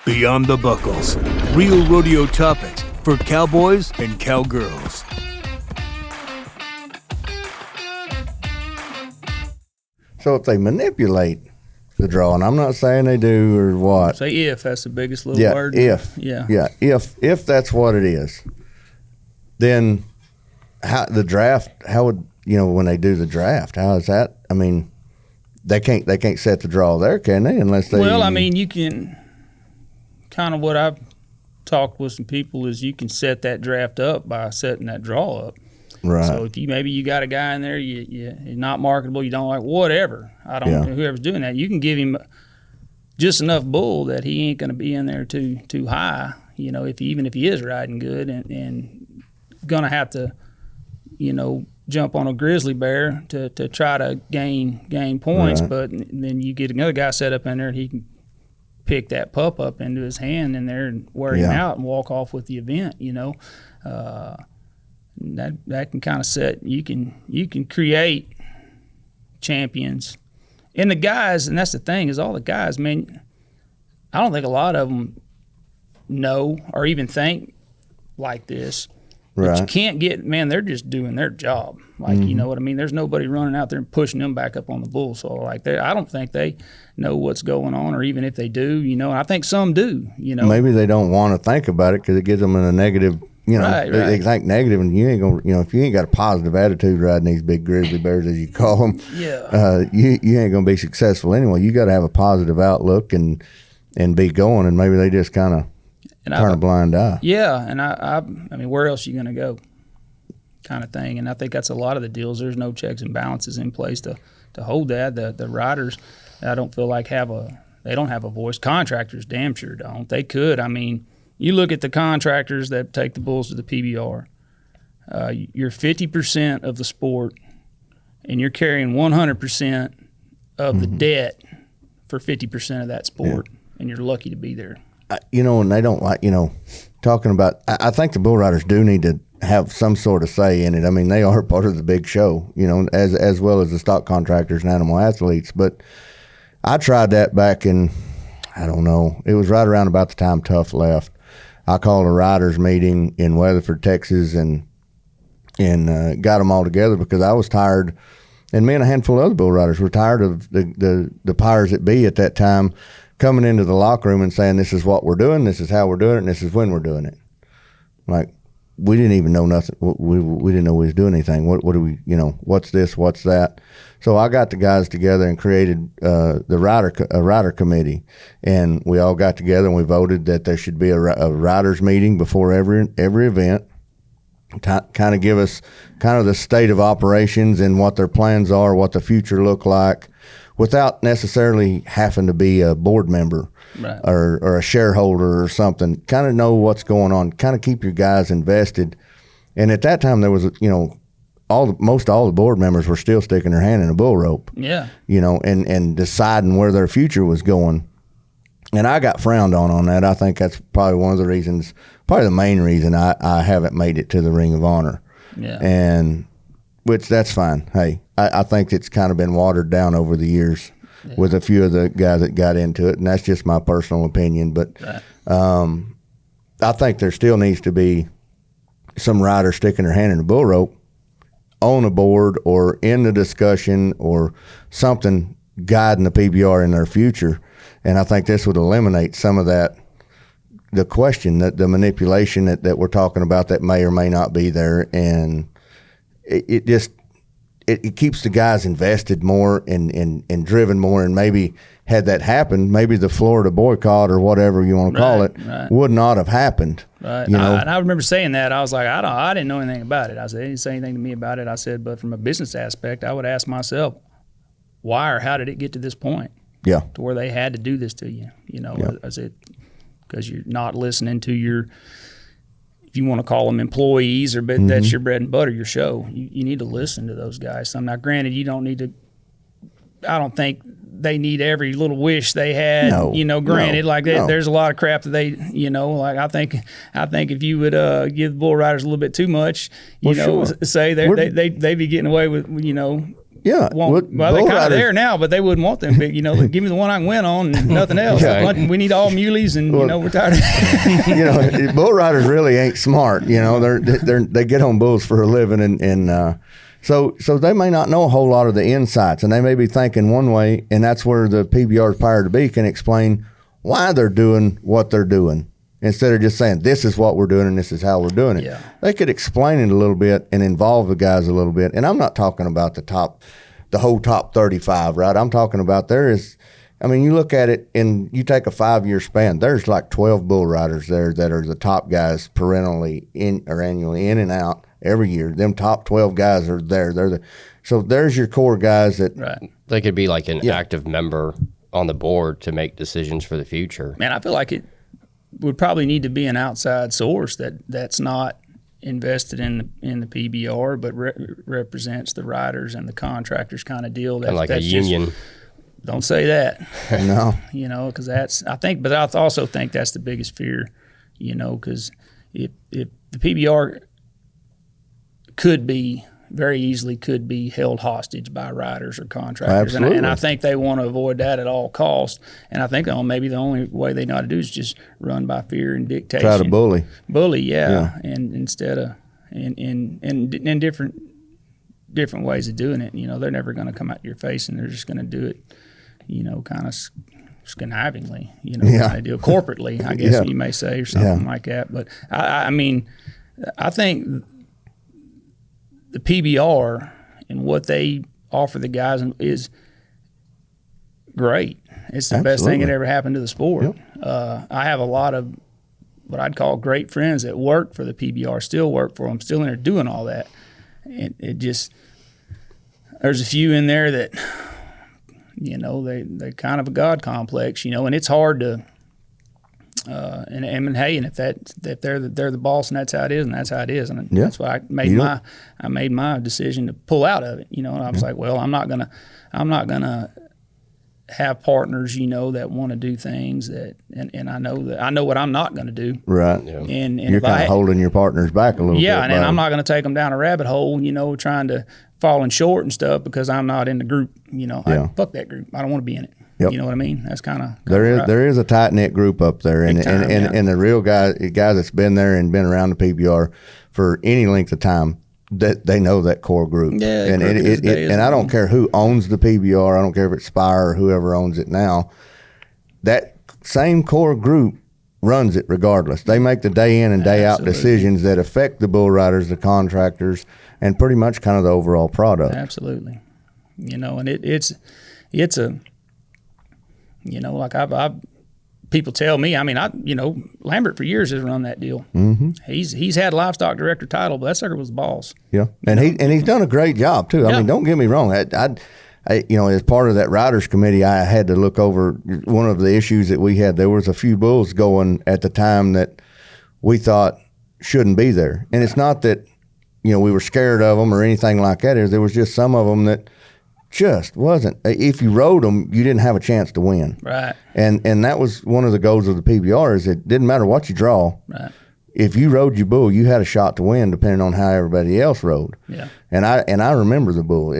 Beyond the Buckles. Real rodeo topics for cowboys and cowgirls. So if they manipulate the draw, and I'm not saying they do or what. Say if, that's the biggest little word. If. Yeah. Yeah, if that's what it is, then how the draft, how would, when they do the draft, how is that? I mean, they can't set the draw there, can they? Unless they. Well, I mean, you can. Kind of what I've talked with some people is you can set that draft up by setting that draw up. Right. So if you got a guy in there, you're not marketable, you don't like, whatever. I don't know whoever's doing that. You can give him just enough bull that he ain't going to be in there too high. Even if he is riding good and going to have to, jump on a grizzly bear to try to gain points. Right. But then you get another guy set up in there and he can pick that pup up into his hand in there and wear him out and walk off with the event. That can kind of set. You can create champions, and the guys. And that's the thing is all the guys. Man, I don't think a lot of them know or even think like this. But right. you can't get, man, they're just doing their job. Like, you know what I mean? There's nobody running out there and pushing them back up on the bull. So, like, I don't think they know what's going on, or even if they do, I think some do, Maybe they don't want to think about it because it gives them a negative, Right. They think negative, and you ain't going to, if you ain't got a positive attitude riding these big grizzly bears, as you call them, you ain't going to be successful anyway. You got to have a positive outlook and be going, and maybe they just kind of turn a blind eye. Yeah, and I mean, where else are you going to go, kind of thing. And I think that's a lot of the deals. There's no checks and balances in place to hold that. The riders, I don't feel like they don't have a voice. Contractors damn sure don't. They could. I mean, you look at the contractors that take the bulls to the PBR. You're 50% of the sport, and you're carrying 100% of the debt for 50% of that sport, and you're lucky to be there. And they don't like, talking about, I think the bull riders do need to have some sort of say in it. I mean, they are part of the big show, as well as the stock contractors and animal athletes. But I tried that back in, I don't know, it was right around about the time Tough left. I called a riders meeting in Weatherford, Texas, and got them all together because I was tired, and me and a handful of other bull riders were tired of the powers that be at that time coming into the locker room and saying, this is what we're doing, this is how we're doing it, and this is when we're doing it. Like, we didn't even know nothing. We didn't know we was doing anything. What do we, what's this, what's that? So I got the guys together and created a rider committee, and we all got together and we voted that there should be a riders meeting before every event, kind of give us kind of the state of operations and what their plans are, what the future look like, without necessarily having to be a board member or a shareholder or something. Kind of know what's going on, kind of keep your guys invested. And at that time, there was, most all the board members were still sticking their hand in a bull rope. Yeah. And deciding where their future was going. And I got frowned on that. I think that's probably one of the reasons, probably the main reason I haven't made it to the Ring of Honor. Yeah. And which that's fine. Hey, I think it's kind of been watered down over the years with a few of the guys that got into it, and that's just my personal opinion. But I think there still needs to be some rider sticking their hand in a bull rope on a board or in the discussion or something guiding the PBR in their future. And I think this would eliminate some of that, the question, that the manipulation that we're talking about that may or may not be there. And it just keeps the guys invested more and driven more. And maybe had that happened, maybe the Florida boycott or whatever you want to call it would not have happened. Right. And I remember saying that. I was like, I didn't know anything about it. I said, they didn't say anything to me about it. I said, but from a business aspect, I would ask myself, why or how did it get to this point? Yeah. To where they had to do this to you. Is it because you're not listening to your, if you want to call them employees, but that's your bread and butter, your show. You need to listen to those guys. So now, granted, you don't need to. I don't think they need every little wish they had. Granted, there's a lot of crap that they, like I think if you would give the bull riders a little bit too much, say they'd be getting away with, Yeah, well, they're kind of there now, but they wouldn't want them big. Give me the one I can win on and nothing else. Yeah. We need all muleys, and we're tired. Bull riders really ain't smart. They get on bulls for a living, and so they may not know a whole lot of the insights, and they may be thinking one way, and that's where the PBR's Power to Be can explain why they're doing what they're doing. Instead of just saying, this is what we're doing and this is how we're doing it. Yeah. They could explain it a little bit and involve the guys a little bit. And I'm not talking about the whole top 35, right? I'm talking about you look at it and you take a 5-year span, there's like 12 bull riders there that are the top guys perennially or annually in and out every year. Them top 12 guys are there. So there's your core guys that. Right. They could be like an active member on the board to make decisions for the future. Man, I feel like it would probably need to be an outside source that's not invested in the PBR, but represents the riders and the contractors kind of deal. That's a union. Don't say that. No. Because but I also think that's the biggest fear. Because if the PBR very easily could be held hostage by riders or contractors. And I think they want to avoid that at all costs. And I think maybe the only way they know how to do is just run by fear and dictation. Try to bully. Yeah. And instead of in different ways of doing it. They're never going to come out to your face, and they're just going to do it, kind of connivingly, kind of do it corporately, I guess you may say, or something like that. But I think the PBR and what they offer the guys is great. It's the best thing that ever happened to the sport. Yep. I have a lot of what I'd call great friends that work for the PBR, still work for them, still in there doing all that. And there's a few in there that, they kind of a God complex, and it's hard to. And if they're the boss and that's how it is, and that's how it is, and that's why I made my decision to pull out of it. And I was like, well, I'm not gonna have partners, that want to do things and I know what I'm not gonna do. Right. Yeah. And you're kind of holding your partners back a little bit. Yeah, and I'm not gonna take them down a rabbit hole, trying to falling short and stuff because I'm not in the group. Fuck that group. I don't want to be in it. Yep. You know what I mean? That's kind of there is a tight knit group up there, and the real guy that's been there and been around the PBR for any length of time, that they know that core group. Yeah, and I don't care who owns the PBR. I don't care if it's Spire or whoever owns it now. That same core group runs it regardless. They make the day in and day out decisions that affect the bull riders, the contractors, and pretty much kind of the overall product. Absolutely. And it's a. Like I've people tell me, Lambert for years has run that deal. Mm-hmm. He's had livestock director title, but that sucker was the boss. Yeah, and he's done a great job too. I mean, don't get me wrong. I as part of that riders committee, I had to look over one of the issues that we had. There was a few bulls going at the time that we thought shouldn't be there, and it's not that we were scared of them or anything like that. There was just some of them that just wasn't. If you rode them, you didn't have a chance to win. Right. And that was one of the goals of the PBR is it didn't matter what you draw. Right. If you rode your bull, you had a shot to win depending on how everybody else rode. Yeah. And I remember the bull.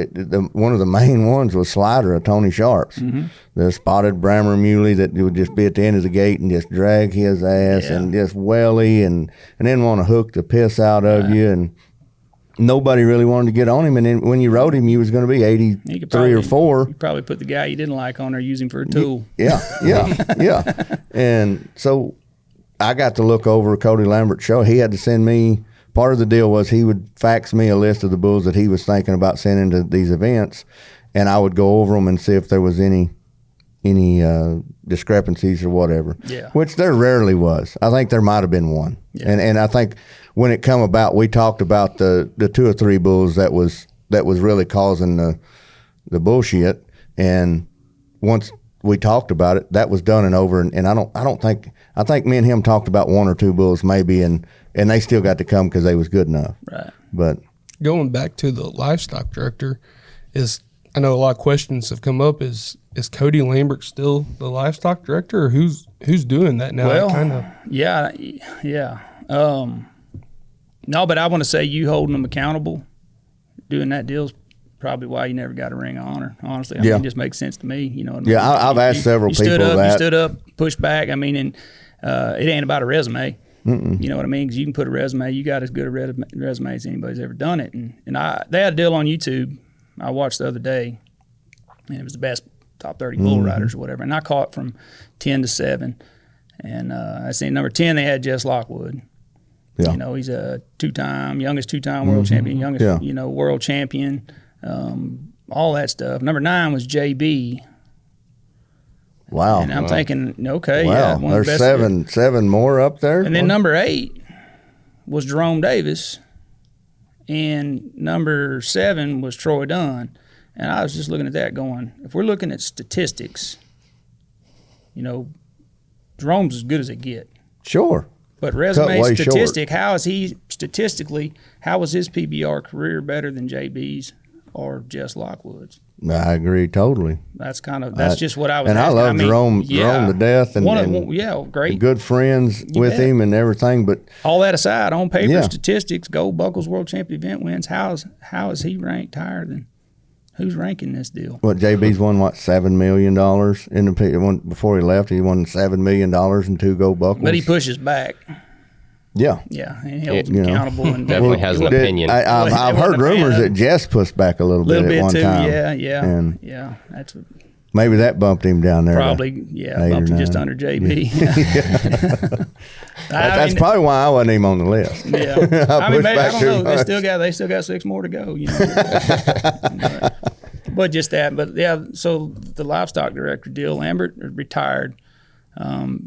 One of the main ones was Slider of Tony Sharp's, the spotted Brammer muley that would just be at the end of the gate and just drag his ass and just welly and then want to hook the piss out of you and. Nobody really wanted to get on him, and then when you rode him, you was going to be 83 or 4. You probably put the guy you didn't like on there, use him for a tool. Yeah. And so I got to look over Cody Lambert's show. He had to send me, part of the deal was he would fax me a list of the bulls that he was thinking about sending to these events, and I would go over them and see if there was any discrepancies or whatever. Yeah. Which there rarely was. I think there might have been one. Yeah. And I think when it come about, we talked about the 2 or 3 bulls that was really causing the bullshit. And once we talked about it, that was done and over. And I think me and him talked about 1 or 2 bulls maybe, and they still got to come because they was good enough. Right. But going back to the livestock director, I know a lot of questions have come up. Is Cody Lambert still the livestock director, or who's doing that now? Well, yeah. No, but I want to say you holding them accountable, doing that deal's probably why you never got a ring of honor. Honestly, I mean, it just makes sense to me. You know what I mean? Yeah, I've asked several you people stood up, that. You stood up, pushed back. I mean, and it ain't about a resume. You know what I mean? Because you can put a resume. You got as good a resume as anybody's ever done it. And they had a deal on YouTube I watched the other day, and it was the best top 30 bull riders or whatever. And I caught from 10 to 7. And I seen number 10, they had Jess Lockwood. Yeah. You know, he's a youngest two-time world champion, youngest, world champion, all that stuff. Number 9 was JB. Wow. And I'm thinking, okay, Wow. yeah. One of the There's best. seven more up there. And then number 8 was Jerome Davis. And number 7 was Troy Dunn. And I was just looking at that going, if we're looking at statistics, Jerome's as good as it get. Sure. But resume way statistic, how is his PBR career better than JB's or Jess Lockwood's? I agree totally. That's just what I was. And asking. I love Jerome to death, and great, good friends with him and everything. But all that aside, on paper statistics, Gold Buckles World Champion event wins. How is he ranked higher than? Who's ranking this deal? What, JB's won $7 million in the before he left? He won $7 million in 2 Gold Buckles. But he pushes back. Yeah. Yeah, and he holds him accountable. And definitely has an opinion. I've heard rumors that Jess pushed back a little bit at one too, time. Yeah. That's maybe that bumped him down there. Probably, bumped him just under JB. That's probably why I wasn't even on the list. Yeah, I don't know. They still got 6 more to go. But just that. But yeah, so the livestock director deal, Lambert retired. There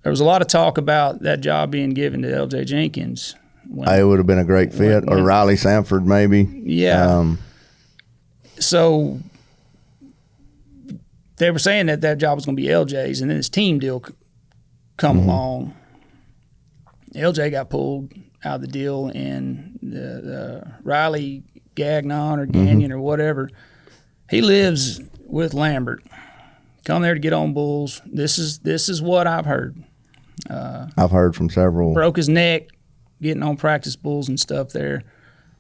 was a lot of talk about that job being given to LJ Jenkins. It would have been a great fit, or Riley Sanford maybe. Yeah. So they were saying that job was going to be LJ's, and then this team deal come along. LJ got pulled out of the deal, and the Riley Gagnon or Gagnon or whatever, he lives with Lambert. Come there to get on bulls. This is what I've heard. I've heard from several. Broke his neck getting on practice bulls and stuff there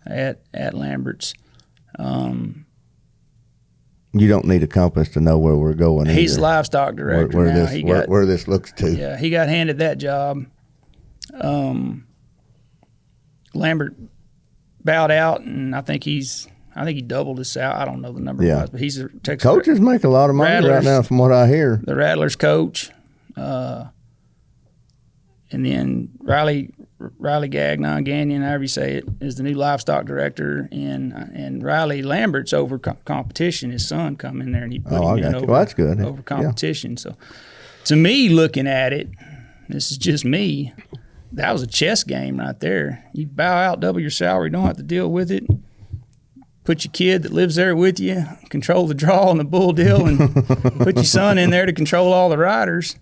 at Lambert's. You don't need a compass to know where we're going. He's livestock director where this looks to. Yeah, he got handed that job. Lambert bowed out, and I think he doubled his salary. I don't know the number, but he's a Texas coaches make a lot of money right now, from what I hear. The Rattlers coach, and then Riley Gagnon, however you say it, is the new livestock director, and Riley Lambert's over competition. His son come in there and he put him in over, that's good. over competition. So, to me, looking at it, this is just me. That was a chess game right there. You bow out, double your salary, don't have to deal with it. Put your kid that lives there with you, control the draw on the bull deal, and put your son in there to control all the riders.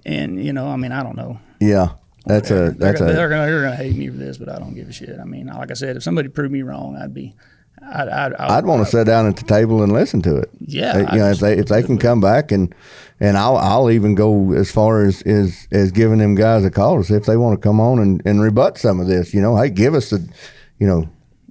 And I don't know. Yeah, they're gonna hate me for this, but I don't give a shit. I mean, like I said, if somebody proved me wrong, I'd want to sit down at the table and listen to it. Yeah, if they can come back and I'll even go as far as giving them guys a call to see if they want to come on and rebut some of this. Hey, give us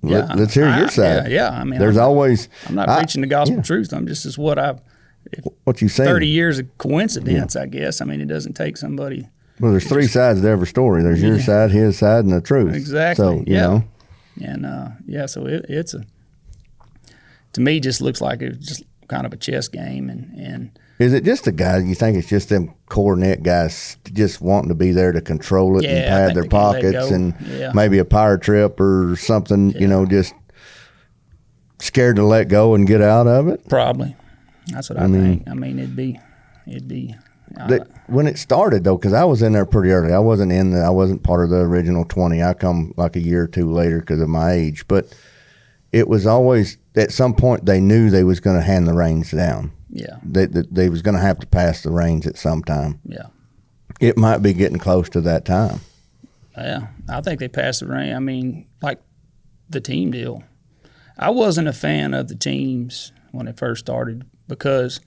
let's hear your side. Yeah. I mean, there's always. I'm not preaching the gospel truth. I'm just what you say. 30 years of coincidence, I guess. I mean, it doesn't take somebody. Well, there's 3 sides to every story. There's your side, his side, and the truth. Exactly. So you know. And so it's to me just looks like it's just kind of a chess game. And is it just the guys? You think it's just them core net guys just wanting to be there to control it and pad their pockets and maybe a power trip or something? Just scared to let go and get out of it. Probably. That's what I think. I mean, it'd be. When it started though, because I was in there pretty early. I wasn't part of the original 20. I come like a year or 2 later because of my age. But it was always at some point they knew they was going to hand the reins down. Yeah, they was going to have to pass the reins at some time. Yeah, it might be getting close to that time. Yeah, I think they passed the reins. I mean, like the team deal. I wasn't a fan of the teams when it first started because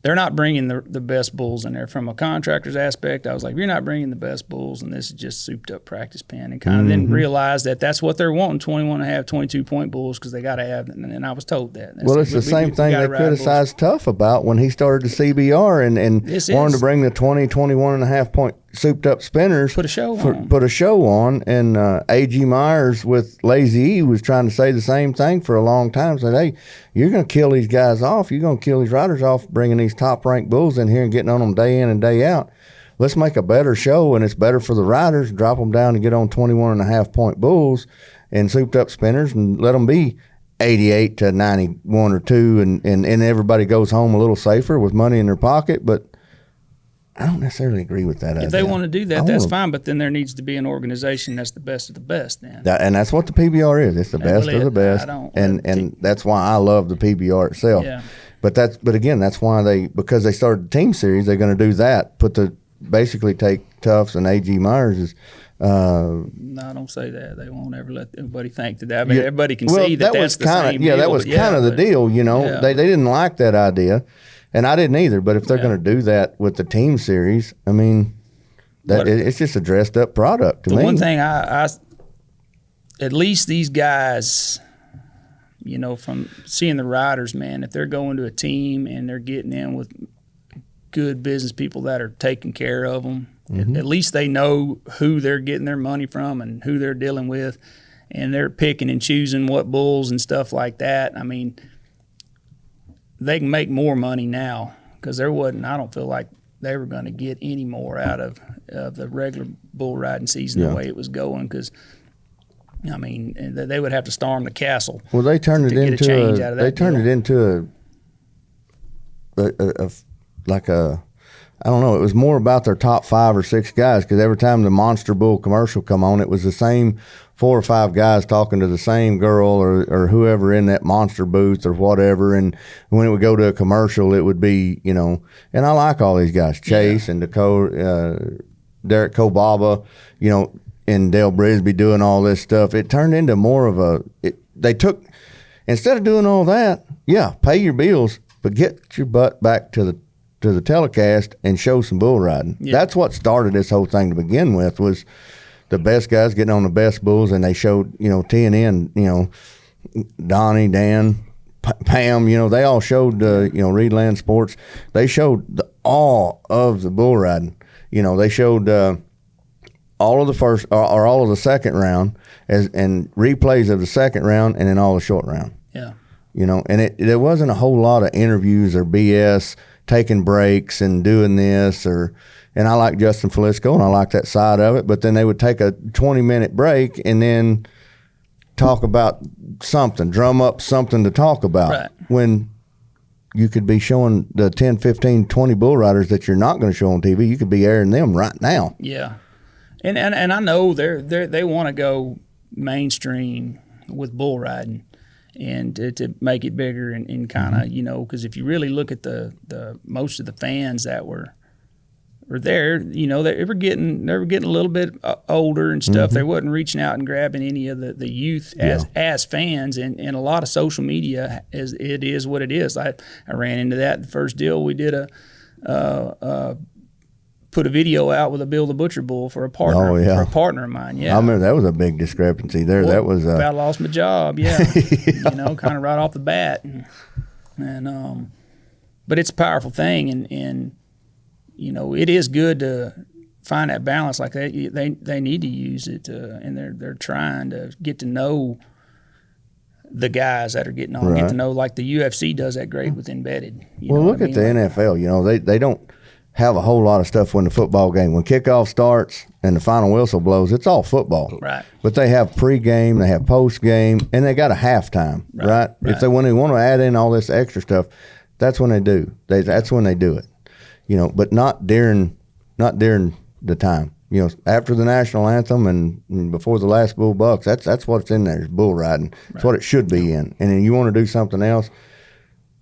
they're not bringing the best bulls in there. From a contractor's aspect, I was like, if you're not bringing the best bulls, and this is just souped up practice pen, and kind of then realized that that's what they're wanting, 21 and a half, 22-point bulls, because they got to have, and I was told that. Well, it's the same thing they criticized Tough about when he started the CBR and wanted to bring the 20, 21 and a half point souped up spinners. Put a show on. And A.G. Myers with Lazy E was trying to say the same thing for a long time. Said, hey, you're going to kill these guys off. You're going to kill these riders off bringing these top-ranked bulls in here and getting on them day in and day out. Let's make a better show, and it's better for the riders. Drop them down and get on 21 and a half point bulls and souped up spinners and let them be 88 to 91 or 2, and everybody goes home a little safer with money in their pocket. But I don't necessarily agree with that idea. If they want to do that, that's fine, but then there needs to be an organization that's the best of the best then. And that's what the PBR is. It's the best of the best. And that's why I love the PBR itself. Yeah. But again, that's why because they started the team series, they're going to do that. Basically take Tufts and A.G. Myers. No, don't say that. They won't ever let everybody think that. I mean, everybody can see that's the same deal. Yeah, that was kind of the deal, you know. Yeah. They didn't like that idea. And I didn't either, but if they're going to do that with the team series, I mean, it's just a dressed up product to me. The one thing I at least these guys, you know, from seeing the riders, man, if they're going to a team and they're getting in with good business people that are taking care of them, at least they know who they're getting their money from and who they're dealing with, and they're picking and choosing what bulls and stuff like that. I mean, they can make more money now because I don't feel like they were going to get any more out of the regular bull riding season the way it was going, because, I mean, they would have to storm the castle. Well, they turned it into I don't know, it was more about their top 5 or 6 guys, because every time the Monster Bull commercial come on, it was the same 4 or 5 guys talking to the same girl or whoever in that monster booth or whatever. And when it would go to a commercial, it would be, you know, and I like all these guys, Chase and Derek Kobaba, you know, and Dale Brisby doing all this stuff. It turned into more of instead of doing all that, pay your bills, but get your butt back to the telecast and show some bull riding. Yeah. That's what started this whole thing to begin with, was the best guys getting on the best bulls, and they showed, you know, TNN, you know, Donnie, Dan, Pam, you know, they all showed, you know, Reedland Sports. They showed all of the bull riding. You know, they showed all of the first or all of the second round and replays of the second round, and then all the short round. Yeah. You know, and there wasn't a whole lot of interviews or BS, taking breaks and doing this, and I like Justin Felisko, and I like that side of it, but then they would take a 20-minute break and then talk about something, drum up something to talk about. Right. When you could be showing the 10, 15, 20 bull riders that you're not going to show on TV, you could be airing them right now. Yeah. And I know they want to go mainstream with bull riding, and to make it bigger and kind of, you know, because if you really look at the most of the fans that were there, you know, they were getting a little bit older and stuff. They wasn't reaching out and grabbing any of the youth as fans, and a lot of social media is what it is. I ran into that the first deal we did put a video out with a Bill the Butcher bull for a partner for a partner of mine. Yeah, I remember that was a big discrepancy there. Well, that was about lost my job. Yeah, you know, kind of right off the bat, and but it's a powerful thing, and you know, it is good to find that balance. Like they need to use it, and they're trying to get to know the guys that are getting on, get to know, like the UFC does that great with embedded. Well, look at the NFL. You know, they don't have a whole lot of stuff when the football game, when kickoff starts and the final whistle blows, it's all football. Right. But they have pregame, they have postgame, and they got a halftime, right? When they want to add in all this extra stuff, that's when they do. That's when they do it. You know, but not during the time. You know, after the national anthem and before the last bull bucks, that's what's in there, is bull riding. That's what it should be in. And then you want to do something else,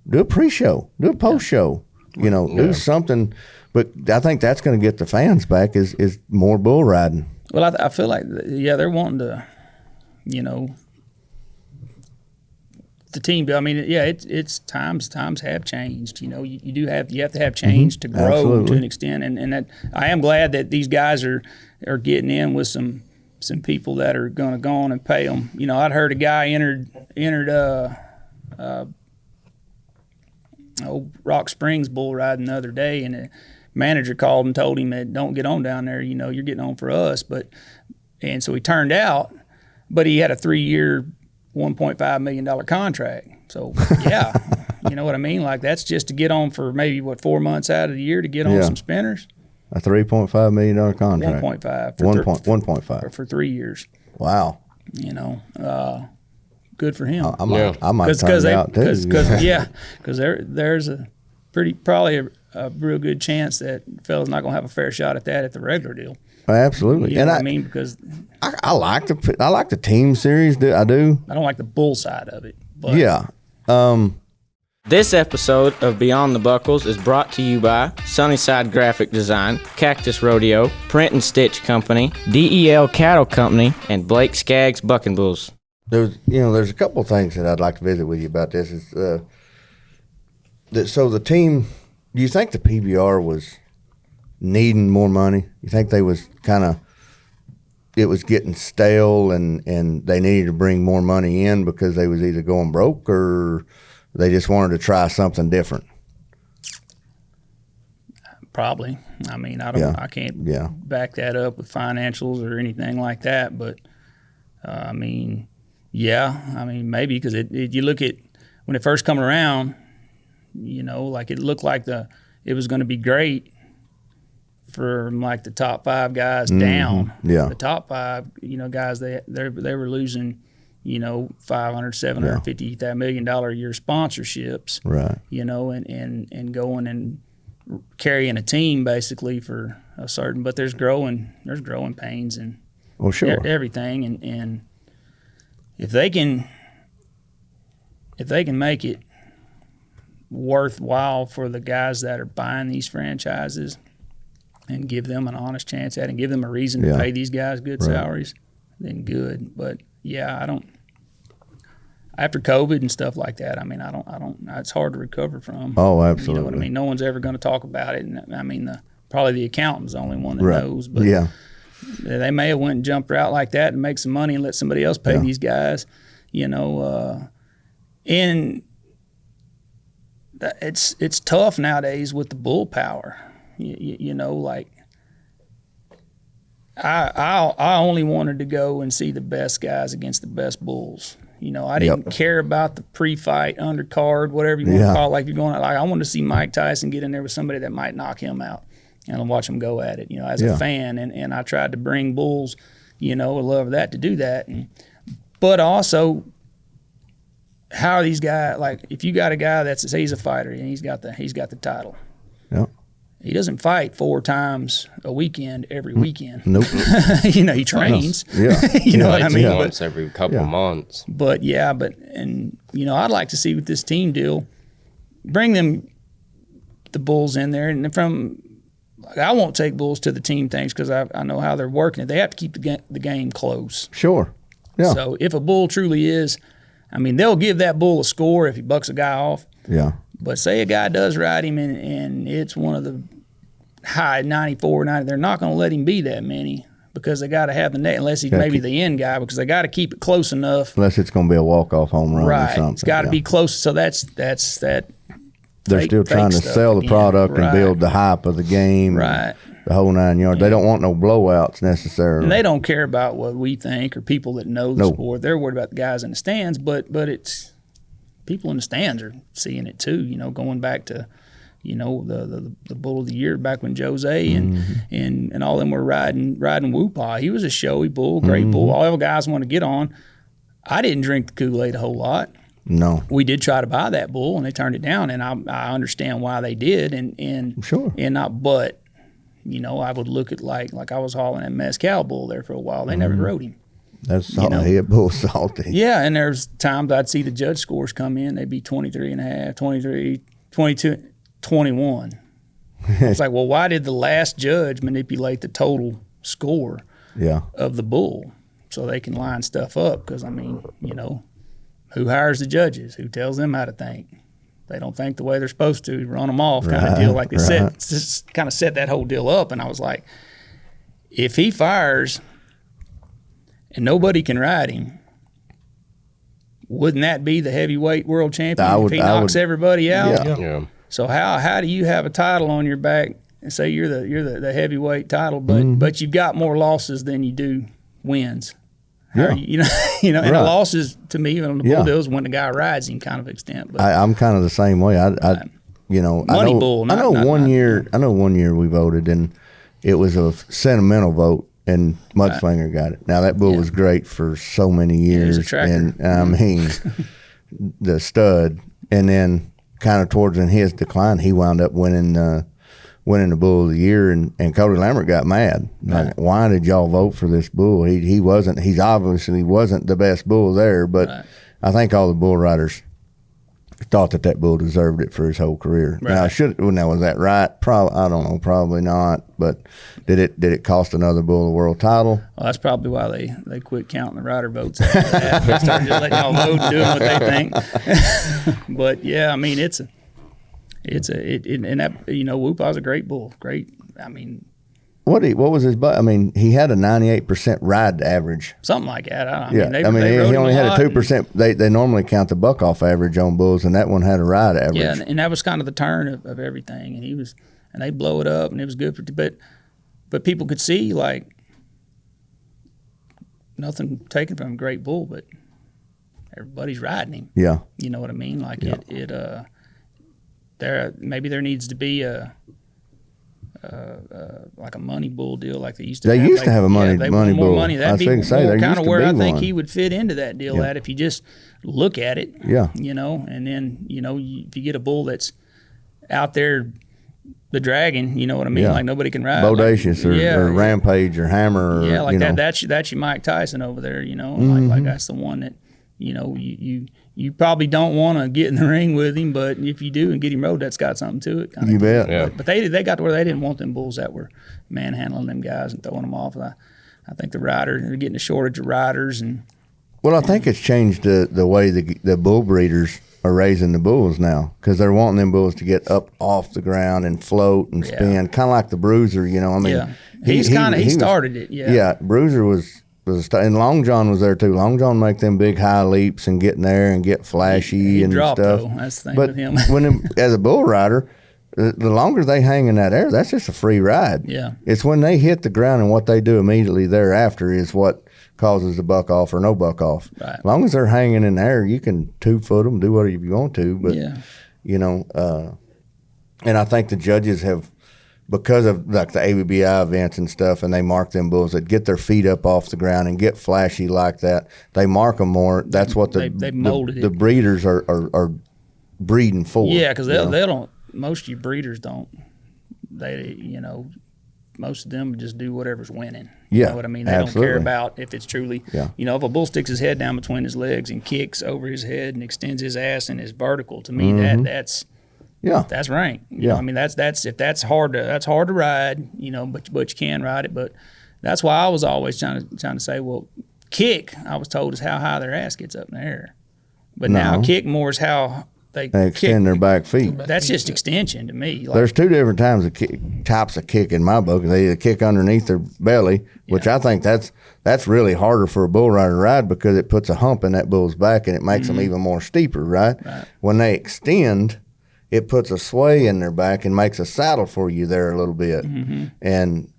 do a pre-show, do a post-show. You know, do something. But I think that's going to get the fans back is more bull riding. Well, I feel like, they're wanting to, you know, the team. I mean, yeah, it's times have changed. You know, you have to have change to grow Absolutely. to an extent, and that I am glad that these guys are getting in with some people that are going to go on and pay them. You know, I'd heard a guy entered Rock Springs bull riding the other day, and the manager called and told him that don't get on down there. You know, you're getting on for us. And so he turned out, but he had a 3-year, $1.5 million contract. So yeah, you know what I mean. Like that's just to get on for maybe 4 months out of the year to get on some spinners. A $3.5 million contract. 1.5. 1.5 for 3 years. Wow. You know, good for him. I might turn it out too. Because there's a probably a real good chance that fella's not gonna have a fair shot at that at the regular deal. Absolutely. You know what I mean? Because I like the team series. I do. I don't like the bull side of it. But Yeah. This episode of Beyond the Buckles is brought to you by Sunnyside Graphic Design, Cactus Rodeo, Print and Stitch Company, DEL Cattle Company, and Blake Skaggs Bucking Bulls. There's a couple of things that I'd like to visit with you about this. So the team, do you think the PBR was needing more money? You think they was it was getting stale and they needed to bring more money in because they was either going broke or they just wanted to try something different? Probably. I mean, I can't back that up with financials or anything like that. But I mean, maybe because you look at when it first come around, you know, like it looked like it was going to be great for like the top 5 guys down. Yeah. The top 5, you know, guys they were losing, you know, $500, $750, $1 million a year sponsorships. Right. You know, and going and carrying a team basically for a certain, but there's growing pains and everything, and if they can make it worthwhile for the guys that are buying these franchises and give them an honest chance at it and give them a reason to pay these guys good salaries, then good. But yeah, I don't. After COVID and stuff like that, I mean, I don't. It's hard to recover from. Oh, absolutely. You know what I mean? No one's ever going to talk about it, and I mean, probably the accountant's the only one that knows. But they may have went and jumped out like that and make some money and let somebody else pay these guys. You know, and it's tough nowadays with the bull power. You know, like I only wanted to go and see the best guys against the best bulls. You know, I didn't care about the pre-fight, undercard, whatever you want to call it. Like you're going, like I wanted to see Mike Tyson get in there with somebody that might knock him out, and I'll watch him go at it. You know, as a fan, and I tried to bring bulls, you know, I love that to do that, but also, how are these guys? Like, if you got a guy he's a fighter and he's got the title. Yep. He doesn't fight 4 times a weekend every weekend. Nope. You know, he trains. Yeah. You know what I mean? Once every couple of months. But you know, I'd like to see with this team deal, bring them the bulls in there, and I won't take bulls to the team things because I know how they're working it. They have to keep the game close. Sure. Yeah. So if a bull truly is, I mean, they'll give that bull a score if he bucks a guy off. Yeah. But say a guy does ride him and it's one of the high 94, 90, they're not going to let him be that many because they got to have the net, unless he's maybe the end guy, because they got to keep it close enough. Unless it's going to be a walk-off home run or something. It's got to be close. So that's that. They're still trying to sell the product and build the hype of the game. Right. The whole 9 yards. They don't want no blowouts necessarily. And they don't care about what we think or people that know the sport. They're worried about the guys in the stands, but it's people in the stands are seeing it too. You know, going back to, you know, the bull of the year back when Jose and all them were riding Whoopah. He was a showy bull, great bull. All the guys want to get on. I didn't drink the Kool-Aid a whole lot. No. We did try to buy that bull and they turned it down, and I understand why they did, and sure. And not, but you know, I would look at like I was hauling that Mezcal bull there for a while. They never rode him. That's salty. Bull salty. Yeah, and there's times I'd see the judge scores come in. They'd be 23.5, 23, 22, 21. It's like, well, why did the last judge manipulate the total score of the bull so they can line stuff up? Because, I mean, you know, who hires the judges? Who tells them how to think? They don't think the way they're supposed to. Run them off, kind of deal. Like they said, just kind of set that whole deal up. And I was like, if he fires and nobody can ride him, wouldn't that be the heavyweight world champion if he knocks everybody out? Yeah. So how do you have a title on your back and say you're the heavyweight title, but you've got more losses than you do wins? You know, and the losses to me even on the bull deals when the guy rides him kind of extent. But I'm kind of the same way. You know, Bull. I know one year we voted, and it was a sentimental vote, and Mudslinger got it. Now that bull was great for so many years, and I mean, the stud. And then kind of towards in his decline, he wound up winning the bull of the year, and Cody Lambert got mad. Like, why did y'all vote for this bull? He obviously wasn't the best bull there, but I think all the bull riders thought that bull deserved it for his whole career. Now, was that right? I don't know, probably not. But did it cost another bull a world title? Well, that's probably why they quit counting the rider votes after that. They started just letting y'all vote and doing what they think. But yeah, I mean, and that, you know, Whoopah's a great bull. Great. I mean, what was his butt? I mean, he had a 98% ride average. Something like that. I mean, he only had a 2%. They normally count the buck off average on bulls, and that one had a ride average. Yeah, and that was kind of the turn of everything. And they blow it up, and it was good but people could see, like, nothing taken from a great bull, but everybody's riding him. Yeah. You know what I mean? Like maybe there needs to be like a money bull deal like they used to. They have. used to have a money more bull. Money. That'd be kind of where I think he would fit into that deal. At if you just look at it, you know, and then if you get a bull that's out there, the dragon, you know what I mean, like nobody can ride. Bodacious or Rampage or Hammer. Or, like that. That's your Mike Tyson over there. You know, like that's the one that you probably don't want to get in the ring with him, but if you do and get him rode, that's got something to it. You bet. Yeah. But they got to where they didn't want them bulls that were manhandling them guys and throwing them off. I think they're getting a shortage of riders. Well, I think it's changed the way the bull breeders are raising the bulls now, because they're wanting them bulls to get up off the ground and float and spin, kind of like the Bruiser. You know, I mean, he started it. Yeah, Bruiser was and Long John was there too. Long John make them big high leaps and get in there and get flashy and drop, stuff. Though. That's the thing with him. As a bull rider, the longer they hang in that air, that's just a free ride. Yeah, it's when they hit the ground and what they do immediately thereafter is what causes the buck off or no buck off. Right. As long as they're hanging in the air, you can 2-foot them, do whatever you want to. But you know, and I think the judges have, because of like the ABBI events and stuff, and they mark them bulls that get their feet up off the ground and get flashy like that. They mark them more. That's what the breeders are breeding for. Yeah, because they don't. Most of you breeders don't. They most of them just do whatever's winning. You know what I mean? They don't care about if it's truly. If a bull sticks his head down between his legs and kicks over his head and extends his ass and is vertical, to me that's. Yeah, that's rank. You know, I mean, that's if that's hard to ride. But you can ride it. But that's why I was always trying to say, well, kick, I was told, is how high their ass gets up in the air. But now kick more is how they extend their back feet. That's just extension to me. There's two different types of kick in my book. They either kick underneath their belly, which I think that's really harder for a bull rider to ride, because it puts a hump in that bull's back and it makes them even more steeper, right? When they extend, it puts a sway in their back and makes a saddle for you there a little bit. And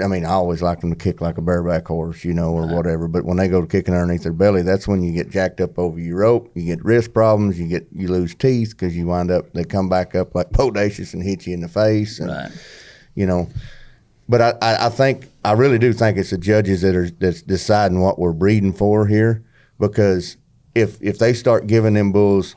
I mean, I always like them to kick like a bareback horse, or whatever. But when they go to kicking underneath their belly, that's when you get jacked up over your rope. You get wrist problems. You lose teeth, because you wind up, they come back up like Bodacious and hit you in the face. And, But I really do think it's the judges that's deciding what we're breeding for here, because if they start giving them bulls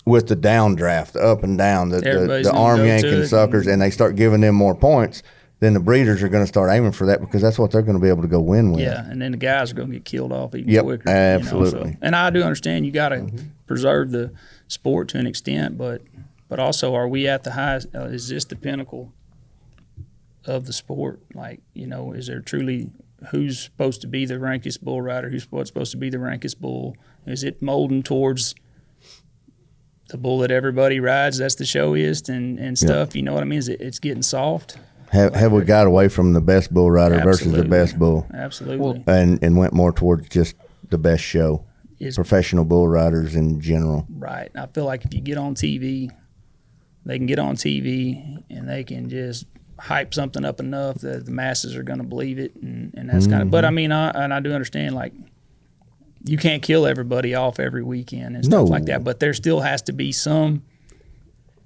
with the downdraft, the up and down, the arm yanking suckers, and they start giving them more points, then the breeders are going to start aiming for that, because that's what they're going to be able to go win with. Yeah, and then the guys are going to get killed off even quicker. Absolutely. And I do understand you got to preserve the sport to an extent, but also, are we at the highest? Is this the pinnacle of the sport? Like, is there truly who's supposed to be the rankest bull rider, who's supposed to be the rankest bull. Is it molding towards the bull that everybody rides? That's the showiest and stuff. You know what I mean? It's getting soft. Have we got away from the best bull rider versus the best bull? Absolutely. And went more towards just the best show, professional bull riders in general. Right. I feel like if you get on TV, they can get on TV and they can just hype something up enough that the masses are going to believe it, and that's kind of. But I mean, I do understand, like, you can't kill everybody off every weekend and stuff like that. But there still has to be some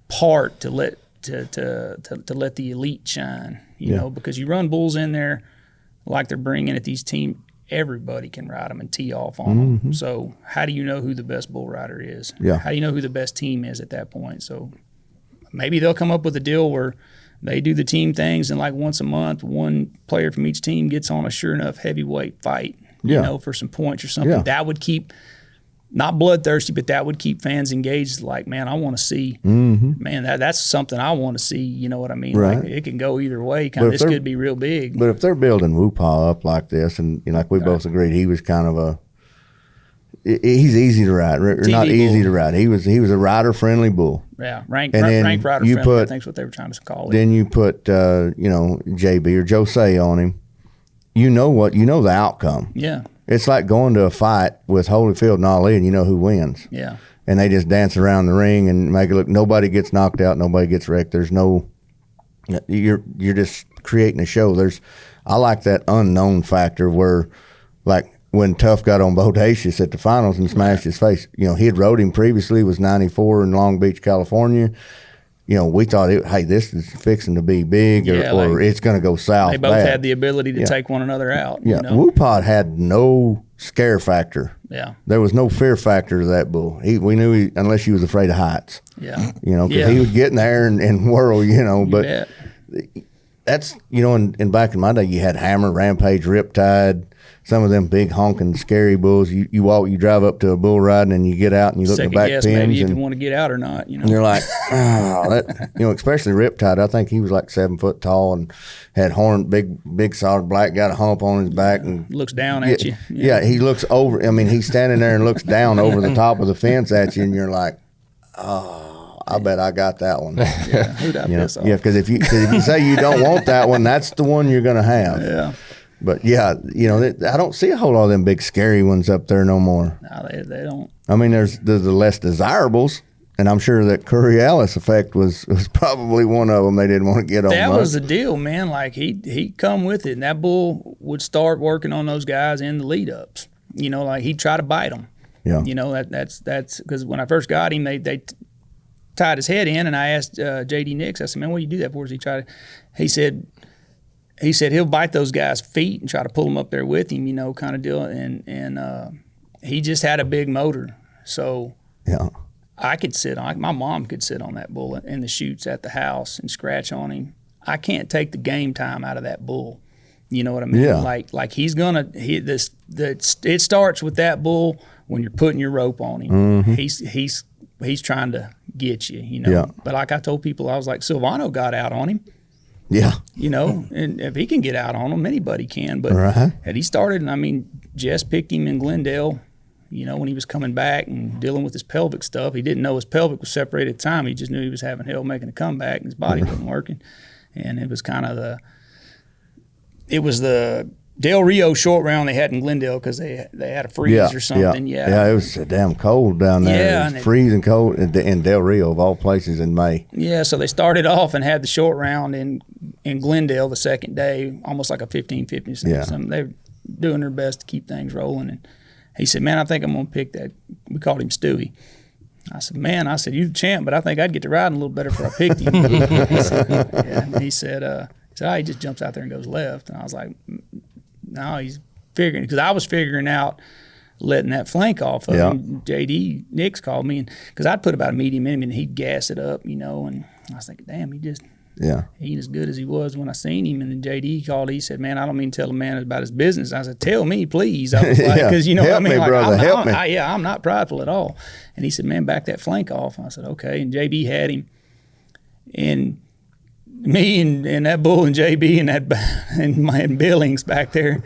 part to let to let the elite shine, you know, because you run bulls in there like they're bringing at these teams. Everybody can ride them and tee off on them. So how do you know who the best bull rider is? Yeah. How do you know who the best team is at that point? So maybe they'll come up with a deal where they do the team things, and like once a month, one player from each team gets on a sure enough heavyweight fight, you know, for some points or something. That would keep, not bloodthirsty, but that would keep fans engaged. Like, man, I want to see, man, that's something I want to see. You know what I mean? Right. Like, it can go either way. Kind of, this could be real big. But if they're building Whoopah up like this, and you know, like we both agreed, he was kind of he's easy to ride, or not easy to ride. He was a rider friendly bull. Yeah, rank and then rider you friendly. Put, I think is what they were trying to call it. Then you put you know, JB or Jose on him. You know the outcome. Yeah. It's like going to a fight with Holyfield and Ali, and you know who wins. Yeah. And they just dance around the ring and make it look. Nobody gets knocked out. Nobody gets wrecked. There's no. You're just creating a show. I like that unknown factor where, like when Tough got on Bodacious at the finals and smashed his face. You know, he had rode him previously. Was 94 in Long Beach, California. You know, we thought, hey, this is fixing to be big, or it's going to go south. They both had the ability to take one another out. Yeah, you know? Whoopah had no scare factor. Yeah, there was no fear factor to that bull. We knew unless he was afraid of heights. Yeah, you know, because he was getting there and whirl. You know, but that's, you know, and back in my day, you had Hammer, Rampage, Riptide. Some of them big honking scary bulls. You drive up to a bull riding and you get out and you look at the back pins. Maybe if you want to get out or not, you know. And you're like, you know, especially Riptide. I think he was like 7 foot tall and had big solid black, got a hump on his back and looks down at you. Yeah, he looks over. I mean, he's standing there and looks down over the top of the fence at you, and you're like, oh, I bet I got that one. Yeah, who'd I piss off? Yeah, because if you say you don't want that one, that's the one you're going to have. Yeah. But yeah, you know, I don't see a whole lot of them big scary ones up there no more. No, they don't. I mean, there's the less desirables, and I'm sure that Coriolis effect was probably one of them. They didn't want to get on. That was the deal, man. Like he'd come with it, and that bull would start working on those guys in the lead ups. You know, like he'd try to bite them. Yeah. You know, that's because when I first got him, they tied his head in, and I asked J.D. Nix, I said, man, what do you do that for? He said he'll bite those guys' feet and try to pull them up there with him, you know, kind of deal. And he just had a big motor, so I could my mom could sit on that bull in the chutes at the house and scratch on him. I can't take the game time out of that bull. You know what I mean? Yeah. Like he's gonna it starts with that bull when you're putting your rope on him. Mm-hmm. He's trying to get you, you know. Yeah. But like I told people, I was like, Silvano got out on him. Yeah. You know, and if he can get out on him, anybody can. But had he started, and I mean, Jess picked him in Glendale, you know, when he was coming back and dealing with his pelvic stuff. He didn't know his pelvic was separated at the time. He just knew he was having hell making a comeback and his body wasn't working. And it was kind of the Del Rio short round they had in Glendale because they had a freeze or something. Yeah, it was damn cold down there. Yeah, it was freezing cold in Del Rio, of all places, in May. Yeah, so they started off and had the short round in Glendale the second day, almost like a 15-50 or something. They were doing their best to keep things rolling. And he said, man, I think I'm going to pick that. We called him Stewie. I said, man, you're the champ, but I think I'd get to riding a little better if I picked him. He said, he just jumps out there and goes left. And I was like, no, he's figuring, because I was figuring out letting that flank off of him. J.D. Nix called me, because I'd put about a medium in him and he'd gas it up, you know, and I was thinking, damn, he ain't as good as he was when I seen him. And then J.D. called, he said, man, I don't mean to tell a man about his business. I said, tell me, please. I was like, because you know help what I mean? Me, like, brother, help me. I'm not prideful at all. And he said, man, back that flank off. And I said, okay. And J.B. had him. And me and that bull and JB and Billings back there.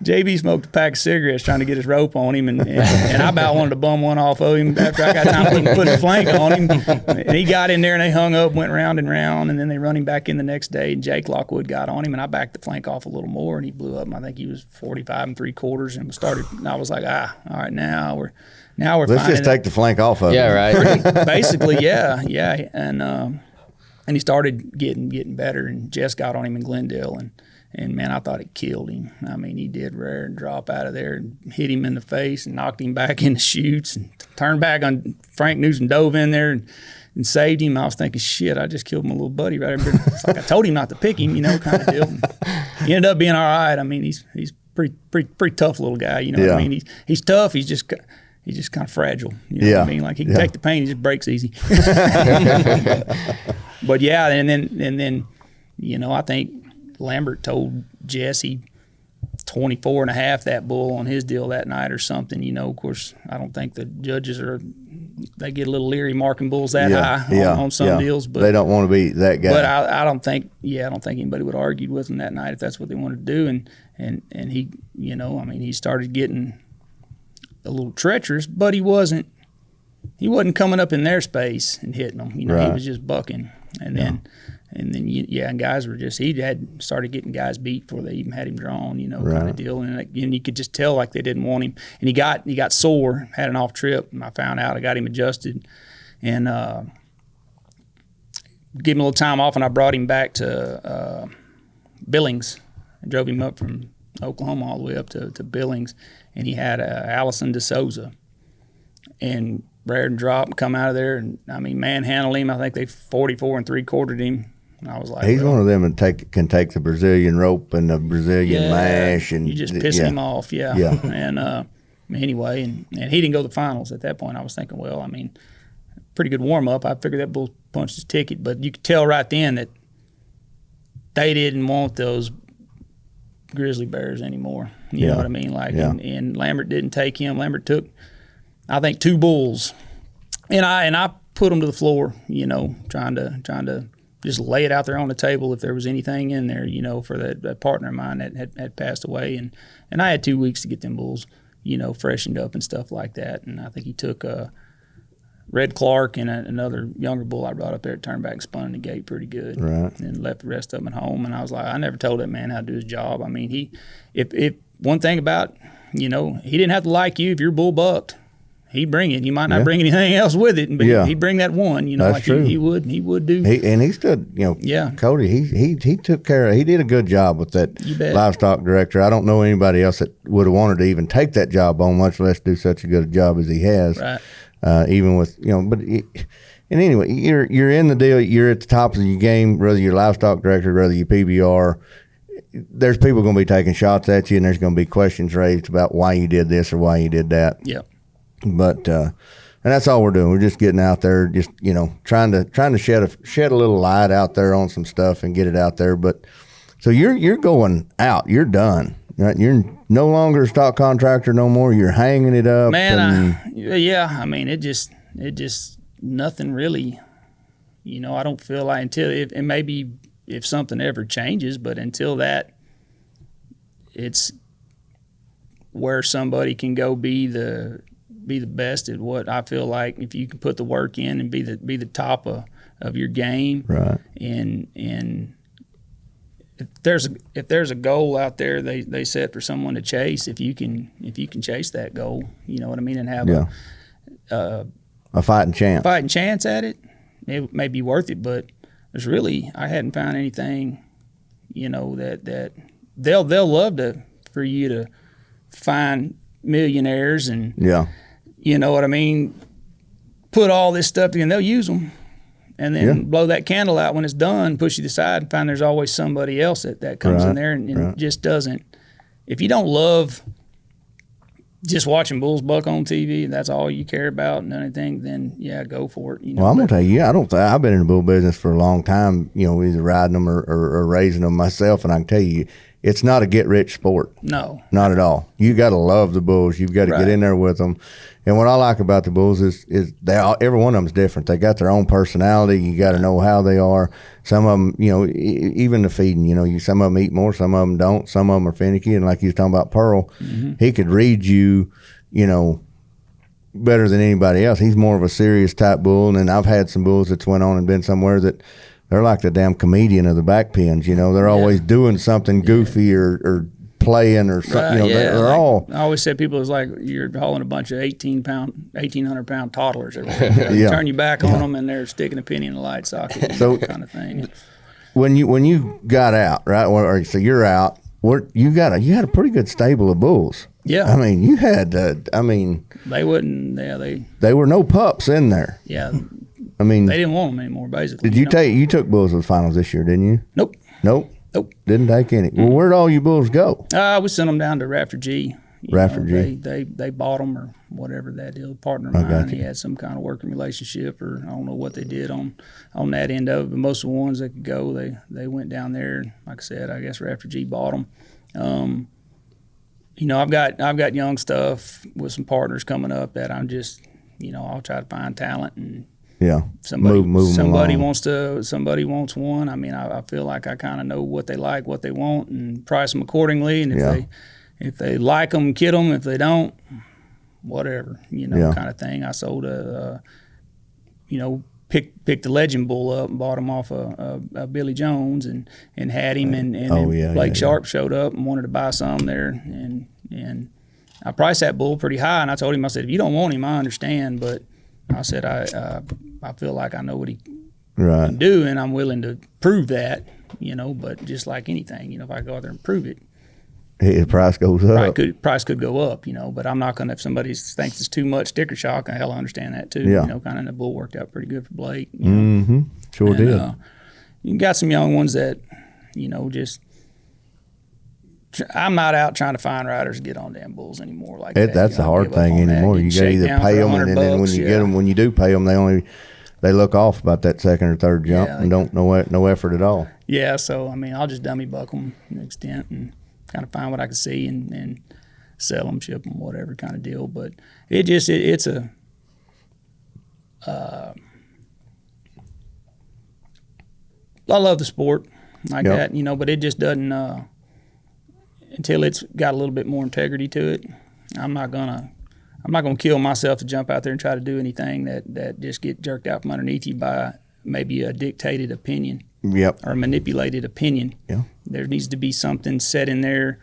JB smoked a pack of cigarettes trying to get his rope on him, and I about wanted to bum one off of him after I got time putting a flank on him. And he got in there, and they hung up, went round and round, and then they run him back in the next day, and Jake Lockwood got on him, and I backed the flank off a little more, and he blew up. And I think he was 45 3/4, and started. And I was like, all right, now we're let's just take the flank off of Yeah, it. right. Basically, yeah, and he started getting better, and Jess got on him in Glendale, and man, I thought it killed him. I mean, he did rear and drop out of there and hit him in the face and knocked him back in the chutes and turned back on Frank Newsom, dove in there and saved him. I was thinking, shit, I just killed my little buddy right there. It's like I told him not to pick him, kind of deal. He ended up being all right. I mean, he's pretty tough little guy. You know what I mean? He's tough. He's just kind of fragile. You know what I mean? Like he can take the pain, he just breaks easy. But yeah, and then I think Lambert told Jesse 24 and a half that bull on his deal that night or something. Of course, I don't think the judges they get a little leery marking bulls that high on some deals, but they don't want to be that guy. But I don't think anybody would have argued with him that night if that's what they wanted to do. And he, he started getting a little treacherous, but he wasn't coming up in their space and hitting them. He was just bucking, and then guys were just, he had started getting guys beat before they even had him drawn, kind of deal. And you could just tell like they didn't want him. And he got sore, had an off trip, and I found out. I got him adjusted and gave him a little time off, and I brought him back to Billings. I drove him up from Oklahoma all the way up to Billings, and he had Allison DeSouza. And reared and dropped and come out of there, and manhandled him. I think they 44 3/4'd him. And I was like, he's one of them that can take the Brazilian rope and the Brazilian mash, and you just piss him off, And anyway, and he didn't go to the finals at that point. I was thinking, well, pretty good warm up. I figured that bull punched his ticket, but you could tell right then that they didn't want those grizzly bears anymore. You know what I mean? Like, and Lambert didn't take him. Lambert took, I think, 2 bulls, and I put them to the floor, trying to just lay it out there on the table if there was anything in there, for that partner of mine that had passed away, and I had 2 weeks to get them bulls, freshened up and stuff like that, and I think he took Red Clark and another younger bull I brought up there, turned back and spun in the gate pretty good, right, and left the rest of them at home, and I was like, I never told that man how to do his job. If one thing about, he didn't have to like you if your bull bucked. He'd bring it. He might not bring anything else with it, but he'd bring that one. That's like true. He would do. He stood. Cody. He took care of. He did a good job with that livestock director. I don't know anybody else that would have wanted to even take that job on, much less do such a good job as he has. Right. Even with but. And anyway, you're in the deal. You're at the top of your game, whether you're livestock director, whether you're PBR. There's people going to be taking shots at you, and there's going to be questions raised about why you did this or why you did that. Yep. But and that's all we're doing. We're just getting out there, just trying to shed a little light out there on some stuff and get it out there. But so you're going out. You're done. Right? You're no longer a stock contractor no more. You're hanging it up. Man, it just nothing really. I don't feel like until and maybe if something ever changes, but until that, it's where somebody can go be the best at what I feel like. If you can put the work in and be the top of your game, right? And if there's a goal out there they set for someone to chase, if you can chase that goal, you know what I mean, and have a fighting chance at it, it may be worth it. But I hadn't found anything, that they'll love for you to find millionaires and you know what I mean, put all this stuff together, and they'll use them and then blow that candle out when it's done, push you to the side, and find there's always somebody else that comes in there and just doesn't. If you don't love just watching bulls buck on TV, that's all you care about and anything, then go for it. Well, I'm gonna tell you, I've been in the bull business for a long time. Either riding them or raising them myself, and I can tell you, it's not a get rich sport. No, not at all. You got to love the bulls. You've got to get in there with them. And what I like about the bulls is they all, every one of them's different. They got their own personality. You got to know how they are. Some of them, you know, even the feeding, you know, some of them eat more, some of them don't. Some of them are finicky. And like you was talking about Pearl, he could read you, you know, better than anybody else. He's more of a serious type bull. And I've had some bulls that's went on and been somewhere that they're like the damn comedian of the back pens. You know, they're always doing something goofy or playing or something. You know, they're like, all. I always said people is like you're hauling a bunch of 1,800-pound toddlers everywhere. You turn your back on them and they're sticking a penny in the light socket. So kind of thing. When you got out, right? Or so you're out. You had a pretty good stable of bulls. Yeah, I mean, you had. They wouldn't. Yeah, they were no pups in there. Yeah. I mean, they didn't want them anymore. Basically, did you took bulls to the finals this year? Didn't you? Nope. Didn't take any. Well, where'd all you bulls go? We sent them down to Rafter G. G. They bought them or whatever that deal. Partner of mine, he had some kind of working relationship, or I don't know what they did on that end of it. But most of the ones that could go, they went down there. And like I said, I guess Rafter G bought them. You know, I've got young stuff with some partners coming up that I'm just, you know, I'll try to find talent and. Yeah, somebody along. wants one. I mean, I feel like I kind of know what they like, what they want, and price them accordingly. And if they like them, kid them. If they don't, whatever, you know, kind of thing. I sold picked the Legend bull up and bought him off a Billy Jones and had him. And Blake Sharp showed up and wanted to buy some there, and I priced that bull pretty high. And I told him, I said, if you don't want him, I understand, but I said, I feel like I know what he can do, and I'm willing to prove that, you know, but just like anything, you know, if I go out there and prove it, the price goes up. Price could go up, you know, but I'm not going to, if somebody thinks it's too much sticker shock, hell, I understand that too. Yeah. You know, kind of the bull worked out pretty good for Blake. You know? Sure did. You got some young ones that, you know, just, I'm not out trying to find riders to get on damn bulls anymore like that. That's the hard thing anymore. You got to either pay them, and then when you get them, when you do pay them, they look off about that second or third jump and don't no effort at all. Yeah, so I mean, I'll just dummy buck them to an extent and kind of find what I can see and sell them, ship them, whatever kind of deal. But it's a I love the sport like that, you know, but it just doesn't. Until it's got a little bit more integrity to it, I'm not gonna kill myself to jump out there and try to do anything that just get jerked out from underneath you by maybe a dictated opinion or a manipulated opinion. Yeah. There needs to be something set in there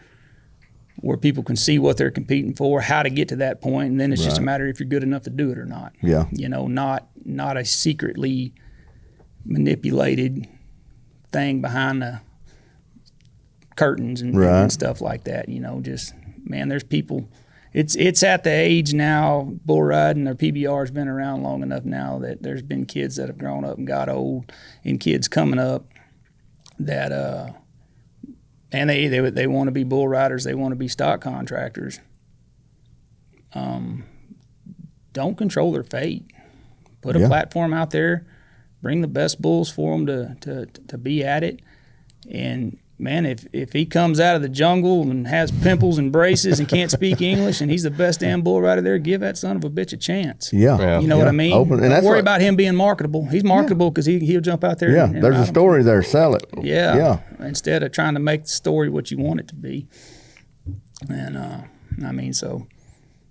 where people can see what they're competing for, how to get to that point, and then it's just a matter if you're good enough to do it or not. Yeah. You know, not a secretly manipulated thing behind the curtains and stuff like that, you know. Just, man, there's people, it's at the age now, bull riding or PBR has been around long enough now that there's been kids that have grown up and got old, and kids coming up that and they want to be bull riders, they want to be stock contractors. Don't control their fate. Put a platform out there, bring the best bulls for them to be at it, and man, if he comes out of the jungle and has pimples and braces and can't speak English and he's the best damn bull rider there, give that son of a bitch a chance. Yeah. You know what I mean? Don't worry about him being marketable. He's marketable because he'll jump out there. And there's a story there. Sell it. Yeah. Instead of trying to make the story what you want it to be. And, I mean, so,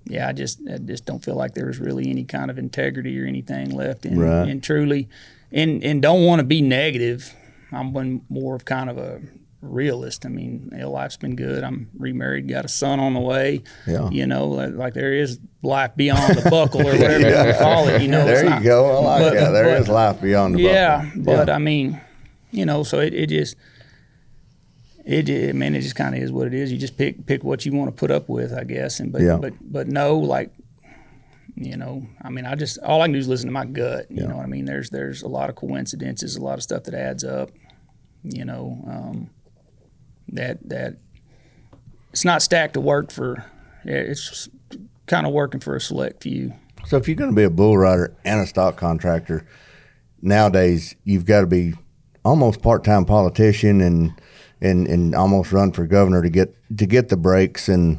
yeah, I just don't feel like there's really any kind of integrity or anything left in truly. And don't want to be negative. I'm one more of kind of a realist. I mean, life's been good. I'm remarried, got a son on the way. Yeah. You know, like there is life beyond the buckle or whatever you want to call it. You know, there you go. I like that. There is life beyond the buckle. Yeah, but I mean, you know, so it just kind of is what it is. You just pick what you want to put up with, I guess. And but no, like, you know, I mean, all I can do is listen to my gut. You know what I mean? There's a lot of coincidences, a lot of stuff that adds up. You know, that it's not stacked to work for. It's kind of working for a select few. So if you're going to be a bull rider and a stock contractor, nowadays you've got to be almost part-time politician and and almost run for governor to get the breaks. And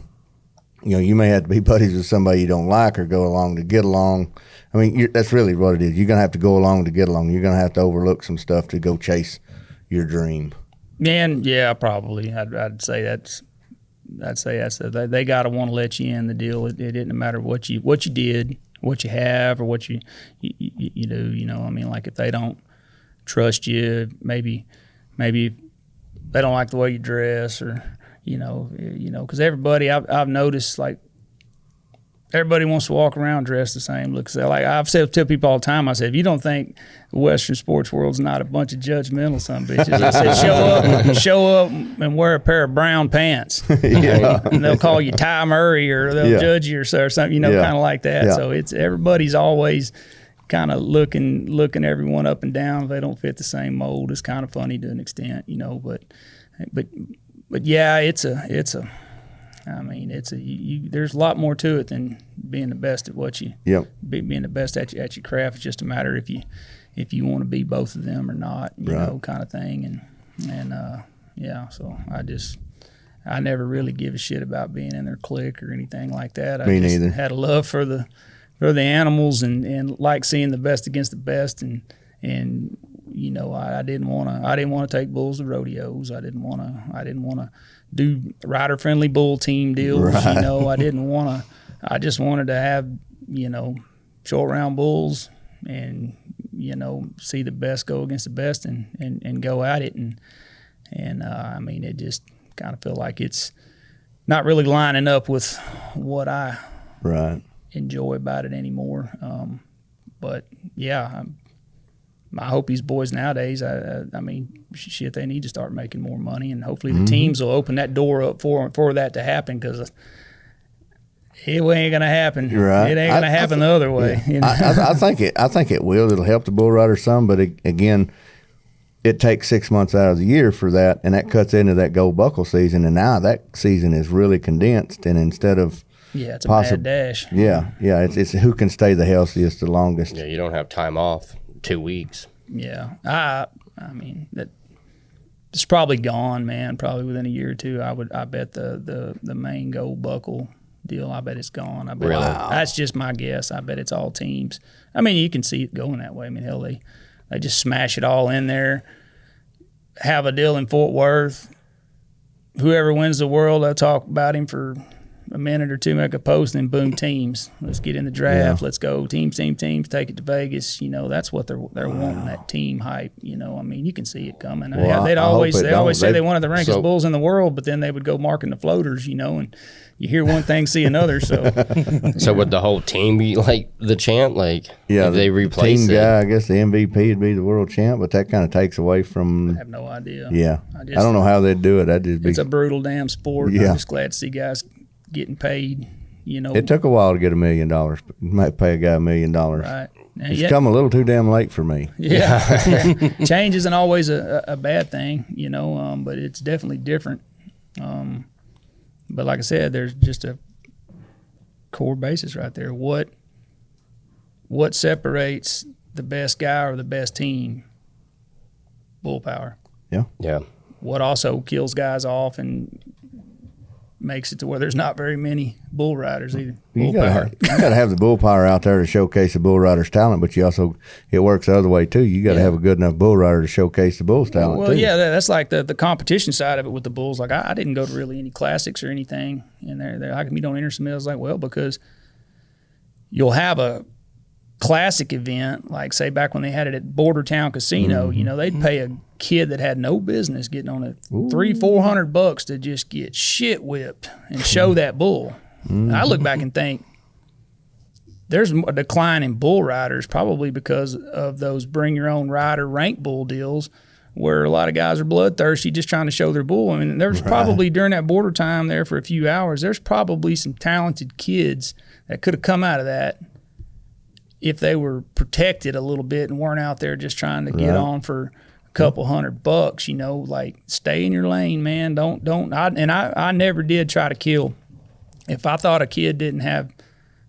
you may have to be buddies with somebody you don't like or go along to get along. I mean, that's really what it is. You're gonna have to go along to get along. You're gonna have to overlook some stuff to go chase your dream. And yeah, probably. I'd say that's. They got to want to let you in the deal. It didn't matter what you did, what you have, or what you do. I mean, like if they don't trust you, maybe they don't like the way you dress, or because everybody I've noticed, like everybody wants to walk around dressed the same. Like I've said to people all the time, I said, if you don't think the Western sports world's not a bunch of judgmental son of bitches, I said, show up and wear a pair of brown pants. And they'll call you Ty Murray, or they'll judge you or something, kind of like that. Yeah. So it's everybody's always kind of looking everyone up and down if they don't fit the same mold. It's kind of funny to an extent, but yeah, there's a lot more to it than being the best at what you. Yep. Being the best at your craft. It's just a matter if you want to be both of them or not, kind of thing. And so I never really give a shit about being in their clique or anything like that. Me neither. Had a love for the animals and like seeing the best against the best and I didn't want to take bulls to rodeos. I didn't want to do rider friendly bull team deals. Right. I just wanted to have, short round bulls and, see the best go against the best and go at it. And I mean, it just kind of feel like it's not really lining up with what I enjoy about it anymore. But yeah, I hope these boys nowadays, I mean, shit, they need to start making more money, and hopefully the teams will open that door up for that to happen, because it ain't gonna happen. Right. It ain't gonna happen the other way. I think it will. It'll help the bull riders some, but again, it takes 6 months out of the year for that, and that cuts into that gold buckle season, and now that season is really condensed, and instead of it's a mad dash. Yeah, it's who can stay the healthiest the longest. Yeah, you don't have time off. 2 weeks. Yeah, I mean it's probably gone, man. Probably within a year or two. I bet the main gold buckle deal, I bet it's gone. I bet really? That's just my guess. I bet it's all teams. I mean, you can see it going that way. I mean, hell, they just smash it all in there. Have a deal in Fort Worth. Whoever wins the world, they'll talk about him for a minute or two, make a post, and boom, teams. Let's get in the draft. Yeah. Let's go. Teams, take it to Vegas. That's what they're wanting, that team hype. I mean, you can see it coming. Well, they always say they wanted the rankest bulls in the world, but then they would go marking the floaters, and you hear one thing, see another. So So would the whole team be like the champ? Like, if they replace team guy, I guess the MVP would be the world champ, but that kind of takes away from. I have no idea. Yeah. I don't know how they'd do it. It's a brutal damn sport. Yeah. I'm just glad to see guys getting paid, It took a while to get $1 million. You might pay a guy $1 million. Right. It's come a little too damn late for me. Yeah. Change isn't always a bad thing, but it's definitely different. But like I said, there's just a core basis right there. What separates the best guy or the best team? Bull power. Yeah. Yeah. What also kills guys off and makes it to where there's not very many bull riders either. You gotta have the bull power out there to showcase the bull rider's talent, but it works the other way too. You gotta have a good enough bull rider to showcase the bull's talent. Well, too. yeah, that's like the competition side of it with the bulls. Like I didn't go to really any classics or anything in there. How come you don't enter some? I was like, well, because you'll have a classic event, like say back when they had it at Border Town Casino, they'd pay a kid that had no business getting on it $300-400 to just get shit whipped and show that bull. I look back and think there's a decline in bull riders, probably because of those bring your own rider rank bull deals, where a lot of guys are bloodthirsty just trying to show their bull. I mean, there's probably during that border time there for a few hours, there's probably some talented kids that could have come out of that if they were protected a little bit and weren't out there just trying to get on for a couple $100, like stay in your lane, man. I never did try to kill. If I thought a kid didn't have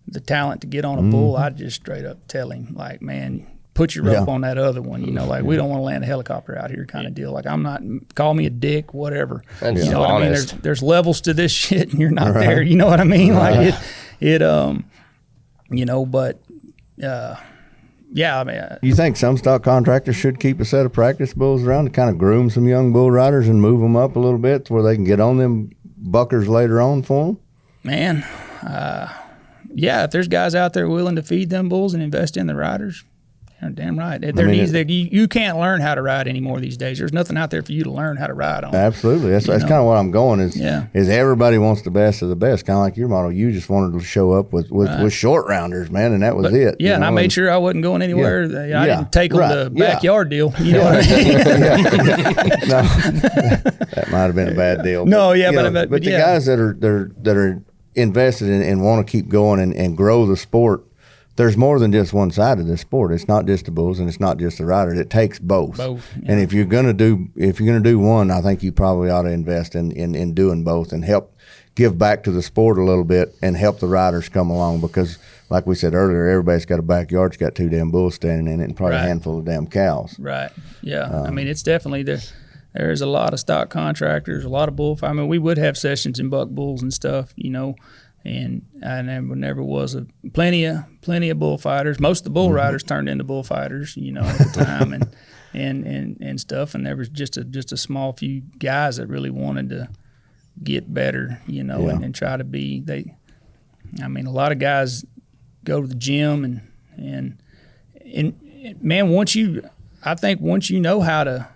the talent to get on a bull, I'd just straight up tell him, like, man, put your rope Yeah. on that other one. You know, like we don't want to land a helicopter out here kind of deal. Like I'm not, call me a dick, whatever. And You just know what I mean? honest. There's levels to this shit and you're not there. You know what I mean? Like you know, but yeah, I mean, You think some stock contractors should keep a set of practice bulls around to kind of groom some young bull riders and move them up a little bit to where they can get on them buckers later on for them? man, yeah, if there's guys out there willing to feed them bulls and invest in the riders, you're damn right. You can't learn how to ride anymore these days. There's nothing out there for you to learn how to ride on. Absolutely. That's kind of what I'm going is everybody wants the best of the best, kind of like your model. You just wanted to show up with short rounders, man, and that was it. Yeah, and I made sure I wasn't going anywhere. I didn't take them the backyard deal. You know what I mean? No, that might have been a bad deal. No, yeah, but the guys that are invested in and want to keep going and grow the sport, there's more than just one side of this sport. It's not just the bulls and it's not just the riders. It takes both. Yeah. And if you're gonna do one, I think you probably ought to invest in doing both and help give back to the sport a little bit and help the riders come along, because like we said earlier, everybody's got a backyard's got 2 damn bulls standing in it and probably a handful of damn cows. Right. Yeah. I mean, it's definitely there's a lot of stock contractors, a lot of bull. I mean, we would have sessions in buck bulls and stuff, you know. And never was plenty of bullfighters. Most of the bull riders turned into bullfighters, you know, at the time, and stuff. And there was just a small few guys that really wanted to get better, you know, and try to be. I mean, a lot of guys go to the gym and man, I think once you know how to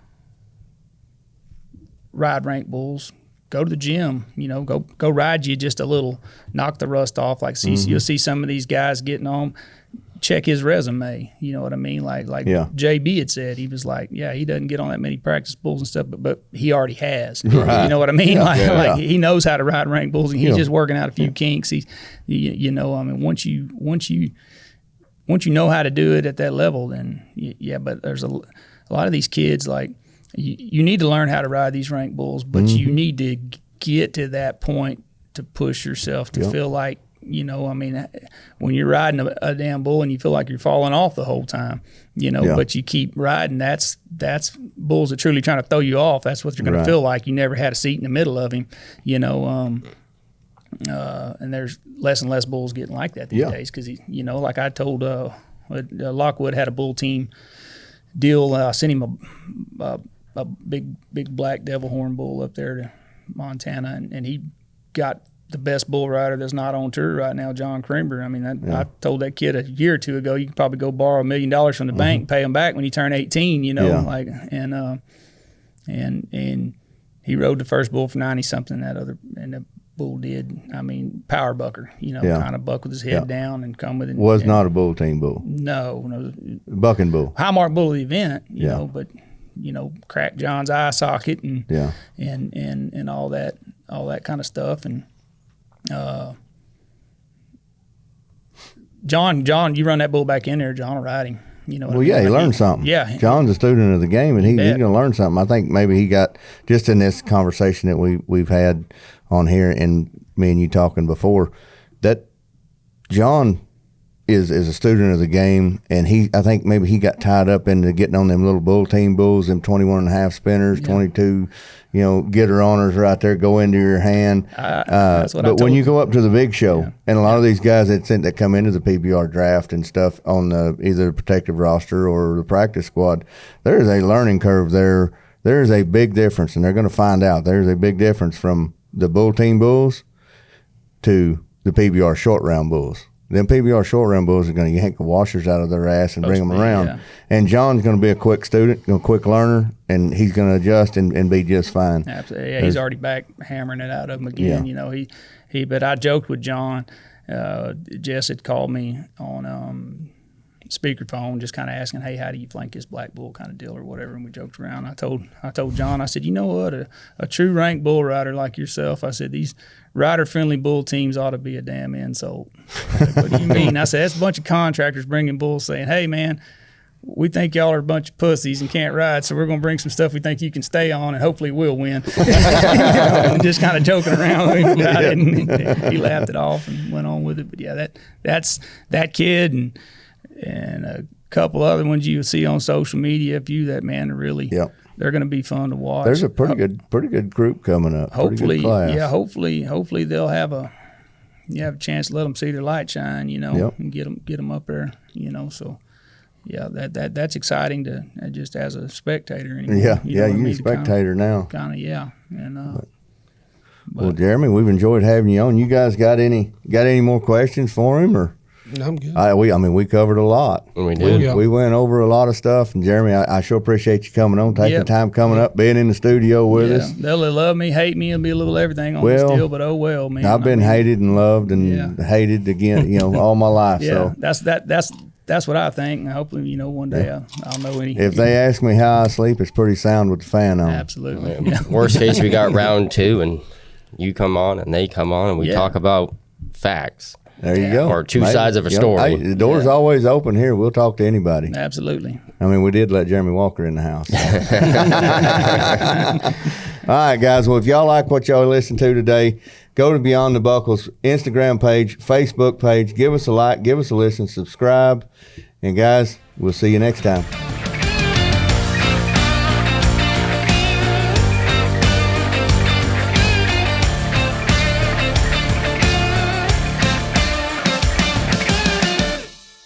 ride rank bulls, go to the gym, you know, go ride you just a little, knock the rust off. Like you'll see some of these guys getting on, check his resume. You know what I mean? Like JB had said, he was like, yeah, he doesn't get on that many practice bulls and stuff, but he already has. Right. You know what I mean? Like he knows how to ride rank bulls, and he's just working out a few kinks. You know, I mean, once you know how to do it at that level, then but there's a lot of these kids, like, you need to learn how to ride these rank bulls, but you need to get to that point to push yourself to feel like, you know, I mean, when you're riding a damn bull and you feel like you're falling off the whole time, you know, but you keep riding, that's bulls that truly trying to throw you off. That's what you're going to feel like. You never had a seat in the middle of him, you know, and there's less and less bulls getting like that these days, because, you know, like I told Lockwood had a bull team deal. I sent him a big black devil horn bull up there to Montana, and he got the best bull rider that's not on tour right now, John Kramer. I mean, I told that kid a year or two ago, you could probably go borrow $1 million from the bank and pay him back when you turn 18, you know, like, and he rode the first bull for 90 something, and the bull did, I mean, power bucker, you know, kind of buck with his head down and come with it. Was not a bull team bull. No. Bucking bull. High mark bull of the event, you know, but, you know, cracked John's eye socket and all that kind of stuff. And John, you run that bull back in there, John will ride him. You know what I mean? He learned something. Yeah. John's a student of the game, and he's going to learn something. I think maybe he got, just in this conversation that we've had on here and me and you talking before, that John is a student of the game, and I think maybe he got tied up into getting on them little bull team bulls, them 21.5 spinners, 22, you know, getter honors right there, go into your hand. That's what but when you go up to the big show, and a lot of these guys that come into the PBR draft and stuff on either the protective roster or the practice squad, there is a learning curve there. There is a big difference, and they're going to find out. There's a big difference from the bull team bulls to the PBR short round bulls. Them PBR short round bulls are going to yank the washers out of their ass and bring them around. Yeah. And John's going to be a quick student, a quick learner, and he's going to adjust and be just fine. Absolutely. Yeah, he's already back hammering it out of him again. You know, but I joked with John. Jess had called me on speakerphone, just kind of asking, hey, how do you flank this black bull kind of deal or whatever, and we joked around. I told John, I said, you know what, a true rank bull rider like yourself, I said, these rider-friendly bull teams ought to be a damn insult. I said, what do you mean? I said, that's a bunch of contractors bringing bulls saying, hey, man, we think y'all are a bunch of pussies and can't ride, so we're going to bring some stuff we think you can stay on, and hopefully we'll win. And just kind of joking around with him about it, and he laughed it off and went on with it. But, yeah, that's that kid and couple other ones you see on social media. A few that, man, are really, Yep. they're going to be fun to watch. There's a pretty good group coming up. Pretty Hopefully, good class. yeah. Hopefully they'll have a chance to let them see their light shine, Yep. and get them up there, So, yeah, that's exciting to just as a spectator. Anymore, Yeah, what I you're mean, a spectator now. Kind of, yeah, and. Well, Jeremy, we've enjoyed having you on. You guys got any more questions for him, or? I'm good. We covered a lot. We did. Yeah. We went over a lot of stuff, and Jeremy, I sure appreciate you coming on, taking Yep. time coming up, being in the studio with us. They'll love me, hate me, it'll be a little everything on this deal, but oh well, man. I've been hated and loved and Yeah. hated again, all my life. Yeah, So that's what I think. And hopefully, one day I'll know any. if they ask me how I sleep, it's pretty sound with the fan on. Absolutely. Yeah. Worst case, we got round 2, and you come on and they come on, and we Yeah. talk about facts. There you go. Or two sides of a story. Hey, the door's always open here. We'll talk to anybody. Absolutely. I mean, we did let Jeremy Walker in the house. All right, guys. Well, if y'all like what y'all listened to today, go to Beyond the Buckles Instagram page, Facebook page. Give us a like, give us a listen, subscribe. And, guys, we'll see you next time.